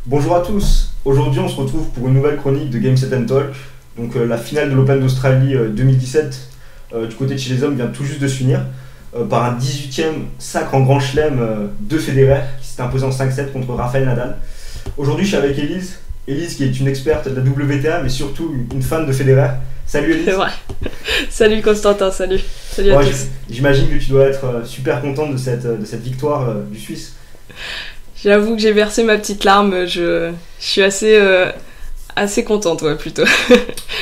Bonjour à tous, aujourd'hui on se retrouve pour une nouvelle chronique de Game Set Talk. Donc la finale de l'Open d'Australie 2017 du côté de chez les hommes vient tout juste de se finir par un 18e sacre en grand chelem de Federer qui s'est imposé en 5-7 contre Rafael Nadal. Aujourd'hui je suis avec Elise. Elise qui est une experte de la WTA mais surtout une fan de Federer. Salut Elise. C'est vrai. Salut Constantin, salut. Salut à tous. J'imagine que tu dois être super contente de cette victoire du Suisse. J'avoue que j'ai versé ma petite larme, je suis assez contente, ouais, plutôt.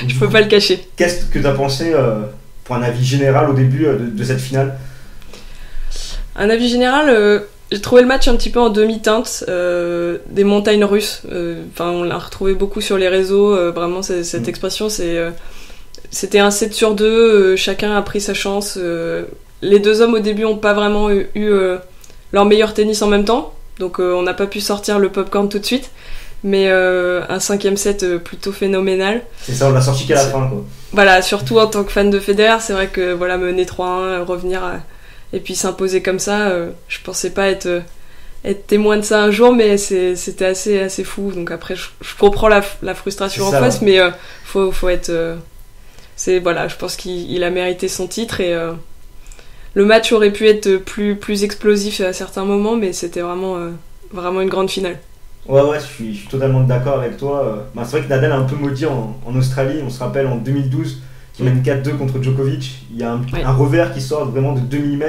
Je peux pas le cacher. Qu'est-ce que tu as pensé pour un avis général au début de cette finale? Un avis général, j'ai trouvé le match un petit peu en demi-teinte, des montagnes russes. On l'a retrouvé beaucoup sur les réseaux, vraiment cette expression, c'était un 7 sur 2, chacun a pris sa chance. Les deux hommes au début n'ont pas vraiment eu leur meilleur tennis en même temps. Donc on n'a pas pu sortir le popcorn tout de suite, mais un 5e set plutôt phénoménal. C'est ça, on l'a sorti qu'à la fin, quoi. Voilà, surtout en tant que fan de Federer, c'est vrai que voilà, mener 3-1, revenir et puis s'imposer comme ça, je pensais pas être témoin de ça un jour, mais c'était assez fou. Donc après, je comprends la frustration en face, ouais. Mais faut être... voilà, je pense qu'il a mérité son titre et... Le match aurait pu être plus explosif à certains moments, mais c'était vraiment une grande finale. Ouais, je suis totalement d'accord avec toi. C'est vrai que Nadal a un peu maudit en Australie. On se rappelle en 2012 qu'il mène 4-2 contre Djokovic. Il y a un revers qui sort vraiment de 2 mm.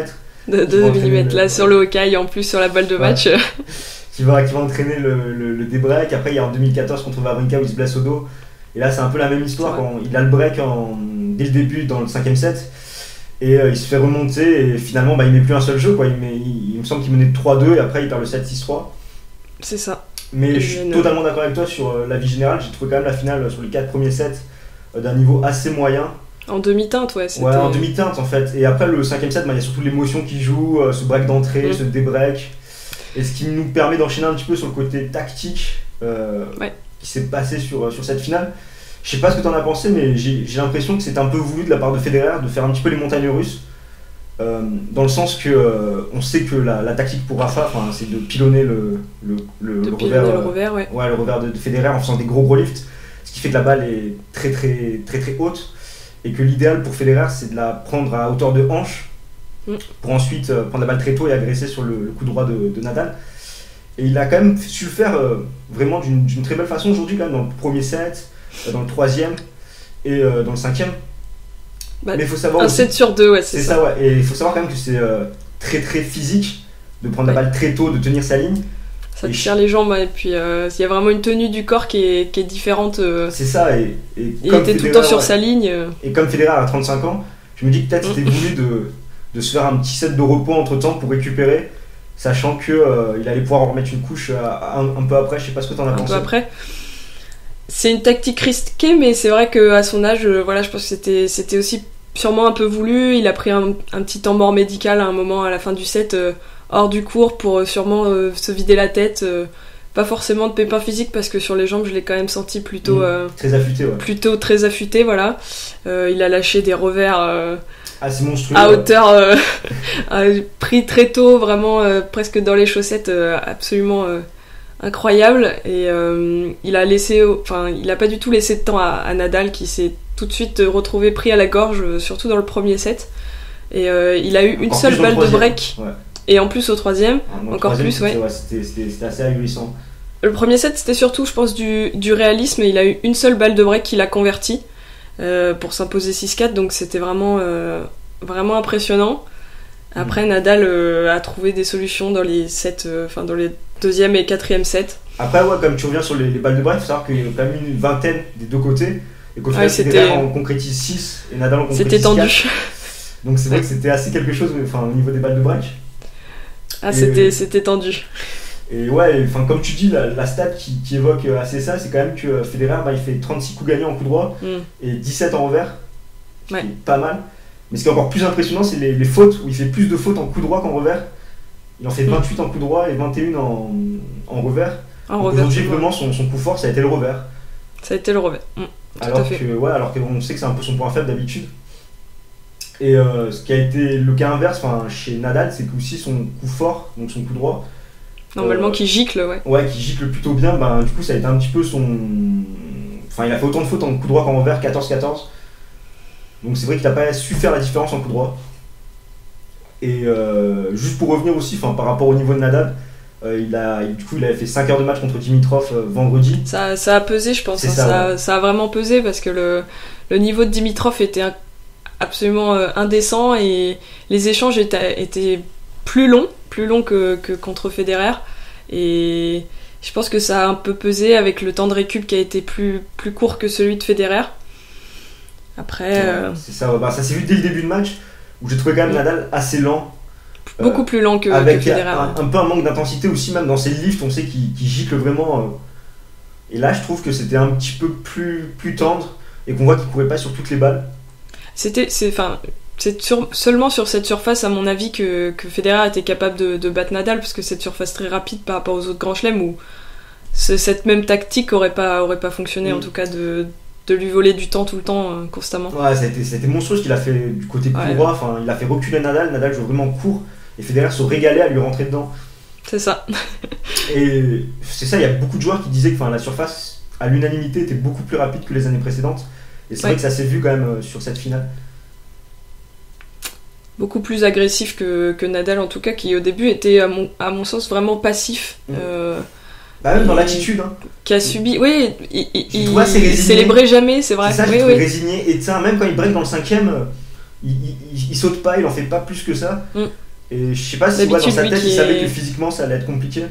De 2 mm, là, sur le Hawkeye, en plus sur la balle de match. Qui va entraîner le débreak. Après, il y a en 2014 contre Wawrinka où il se blesse au dos. Et là, c'est un peu la même histoire. Quand il a le break dès le début dans le 5e set. Et il se fait remonter et finalement il met plus un seul jeu, quoi. Il me semble qu'il menait 3-2 et après il perd le 7-6-3. C'est ça. Mais je suis totalement d'accord avec toi sur l'avis général. J'ai trouvé quand même la finale sur les 4 premiers sets d'un niveau assez moyen. En demi-teinte, ouais. Ouais, en demi-teinte en fait. Et après le 5e set, il y a surtout l'émotion qui joue, ce break d'entrée, ce débreak. Et ce qui nous permet d'enchaîner un petit peu sur le côté tactique qui s'est passé sur cette finale. Je sais pas ce que t'en as pensé, mais j'ai l'impression que c'est un peu voulu de la part de Federer de faire un petit peu les montagnes russes, dans le sens que on sait que la tactique pour Rafa, c'est de pilonner le revers, le revers de Federer en faisant des gros lifts, ce qui fait que la balle est très haute, et que l'idéal pour Federer c'est de la prendre à hauteur de hanche, pour ensuite prendre la balle très tôt et agresser sur le coup droit de Nadal. Et il a quand même su le faire vraiment d'une très belle façon aujourd'hui, quand même, dans le premier set, dans le 3e et dans le 5e. Mais il faut savoir un 7 sur 2, ouais, c'est ça. Ouais. Et il faut savoir quand même que c'est très physique de prendre la balle très tôt, de tenir sa ligne. Ça te tire les jambes, et puis il y a vraiment une tenue du corps qui est différente. C'est ça, et il était Federer, tout le temps sur sa ligne. Et comme Federer a 35 ans, je me dis que peut-être c'était voulu de se faire un petit set de repos entre temps pour récupérer, sachant qu'il allait pouvoir en remettre une couche un peu après. Je sais pas ce que t'en as pensé. Un peu après. C'est une tactique risquée, mais c'est vrai qu'à son âge, je pense que c'était aussi sûrement un peu voulu. Il a pris un petit temps mort médical à un moment à la fin du set, hors du cours, pour sûrement se vider la tête. Pas forcément de pépins physiques, parce que sur les jambes, je l'ai quand même senti plutôt... très affûté, ouais. Plutôt très affûté, voilà. Il a lâché des revers... assez monstrueux. À hauteur... pris très tôt, vraiment presque dans les chaussettes, absolument... incroyable, et il a pas du tout laissé de temps à Nadal, qui s'est tout de suite retrouvé pris à la gorge, surtout dans le premier set, et il a eu une seule balle de break, et en plus au 3e, encore plus, c'était assez ahurissant. Le premier set c'était surtout, je pense, du réalisme, et il a eu une seule balle de break qu'il a convertie pour s'imposer 6-4, donc c'était vraiment impressionnant. Après, Nadal a trouvé des solutions dans les sets, dans les 2e et 4e sets. Après, comme tu reviens sur les balles de break, il faut savoir qu'il y a quand même une vingtaine des deux côtés, et qu'au final, Federer en concrétise 6 et Nadal en concrétise 4. C'était tendu. Donc c'est vrai que c'était assez quelque chose au niveau des balles de break. C'était tendu. Et comme tu dis, la stat qui évoque assez ça, c'est quand même que Federer, il fait 36 coups gagnés en coup droit et 17 en revers, ce qui est pas mal. Mais ce qui est encore plus impressionnant, c'est les fautes, où il fait plus de fautes en coup droit qu'en revers. Il en fait 28 en coup droit et 21 en revers. Aujourd'hui, vraiment, son coup fort, ça a été le revers. Ça a été le revers. Alors qu'on sait que c'est un peu son point faible d'habitude. Et ce qui a été le cas inverse, chez Nadal, c'est que aussi son coup fort, donc son coup droit, Normalement, qui gicle, ouais. Ouais, qui gicle plutôt bien. Ben, du coup, ça a été un petit peu son. Enfin, il a fait autant de fautes en coup droit qu'en revers, 14-14. Donc, c'est vrai qu'il n'a pas su faire la différence en coup droit. Et juste pour revenir aussi, par rapport au niveau de Nadal, il avait fait 5 heures de match contre Dimitrov vendredi. Ça a pesé, je pense. Ça a vraiment pesé parce que le niveau de Dimitrov était absolument indécent et les échanges étaient plus longs que contre Federer. Et je pense que ça a un peu pesé avec le temps de récup qui a été plus court que celui de Federer. Après. C'est ça, ça s'est vu dès le début de match où j'ai trouvé quand même Nadal assez lent. Beaucoup plus lent que Federer. Un peu un manque d'intensité aussi, même dans ses lifts, on sait qu'il gicle vraiment. Et là, je trouve que c'était un petit peu plus tendre et qu'on voit qu'il courait pas sur toutes les balles. C'est seulement sur cette surface, à mon avis, que Federer était capable de battre Nadal, parce que cette surface très rapide par rapport aux autres grands chelems où cette même tactique aurait pas fonctionné, en tout cas de lui voler du temps tout le temps, constamment. Ouais, c'était monstrueux ce qu'il a fait du côté coup droit. Il a fait reculer Nadal joue vraiment court et Federer se régalait à lui rentrer dedans. C'est ça. Et c'est ça, il y a beaucoup de joueurs qui disaient que la surface à l'unanimité était beaucoup plus rapide que les années précédentes. Et c'est vrai que ça s'est vu quand même sur cette finale. Beaucoup plus agressif que Nadal, en tout cas, qui au début était à mon sens vraiment passif. Même dans l'attitude. Qui a subi. Oui, il célébrait jamais, c'est vrai. C'est ça, résigné. Et même quand il break dans le 5ème, il saute pas, il en fait pas plus que ça. Et je sais pas si dans sa tête il savait que physiquement ça allait être compliqué.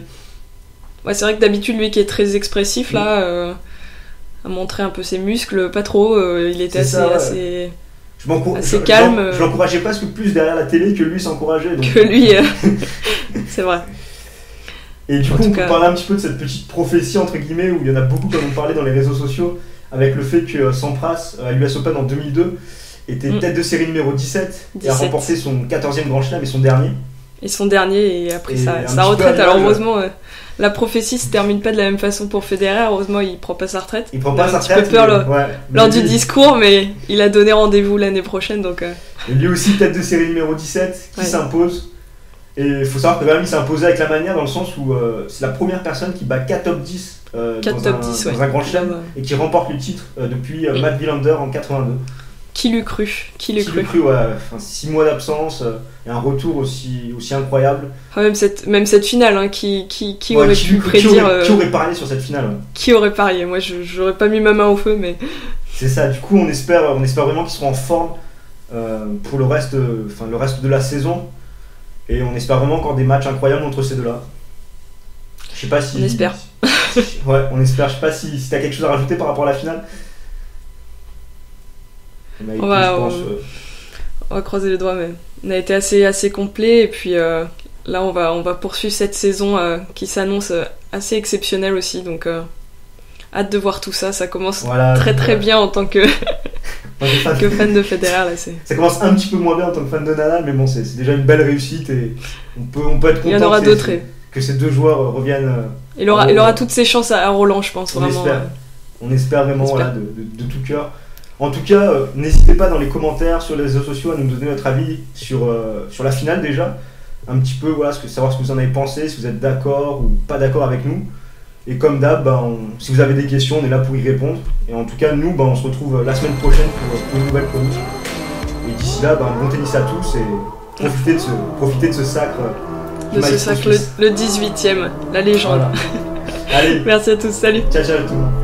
Ouais, c'est vrai que d'habitude, lui qui est très expressif, là, a montré un peu ses muscles, pas trop. Il était assez calme. Je l'encourageais presque plus derrière la télé que lui s'encourageait. Que lui, c'est vrai. Et du coup, on peut parler un petit peu de cette petite prophétie, entre guillemets, où il y en a beaucoup qui en ont parlé dans les réseaux sociaux, avec le fait que Sampras, à l'US Open en 2002, était tête de série numéro 17 et a remporté son 14e Grand Chelem et son dernier. Et après sa retraite. Alors heureusement, la prophétie se termine pas de la même façon pour Federer. Heureusement, il prend pas sa retraite. Il prend pas sa retraite. Un peu peur lors du discours, mais il a donné rendez-vous l'année prochaine. Donc, Et lui aussi, tête de série numéro 17, qui s'impose. Et il faut savoir que quand même, il s'est imposé avec la manière, dans le sens où c'est la première personne qui bat 4 top 10 dans un Grand Chelem et qui remporte le titre depuis Matt Wilander en 82. Qui l'eût cru, ouais. 6 mois d'absence et un retour aussi incroyable. Même cette finale, qui aurait pu prédire. Qui aurait parié sur cette finale Qui aurait parié? Moi, j'aurais pas mis ma main au feu, mais. C'est ça, du coup, on espère vraiment qu'ils seront en forme pour le reste de la saison. Et on espère vraiment encore des matchs incroyables entre ces deux-là. Je sais pas si. On espère. Ouais, on espère. Je sais pas si t'as quelque chose à rajouter par rapport à la finale. On va croiser les doigts, mais on a été assez complet. Et puis là, on va poursuivre cette saison qui s'annonce assez exceptionnelle aussi. Donc, hâte de voir tout ça. Ça commence très bien en tant que fan de Federer. Là, ça commence un petit peu moins bien en tant que fan de Nadal, mais bon, c'est déjà une belle réussite et on peut être content. Il y en aura d'autres. Que ces deux joueurs reviennent. Il aura toutes ses chances à Roland, je pense. On espère vraiment de tout cœur. En tout cas, n'hésitez pas dans les commentaires sur les réseaux sociaux à nous donner notre avis sur la finale déjà. Un petit peu, savoir ce que vous en avez pensé, si vous êtes d'accord ou pas d'accord avec nous. Et comme d'hab, si vous avez des questions, on est là pour y répondre. Et en tout cas, nous, on se retrouve la semaine prochaine pour une nouvelle chronique. Et d'ici là, bon tennis à tous et profitez de ce sacre. Le 18e, la légende. Voilà. Allez. Merci à tous, salut. Ciao tout le monde.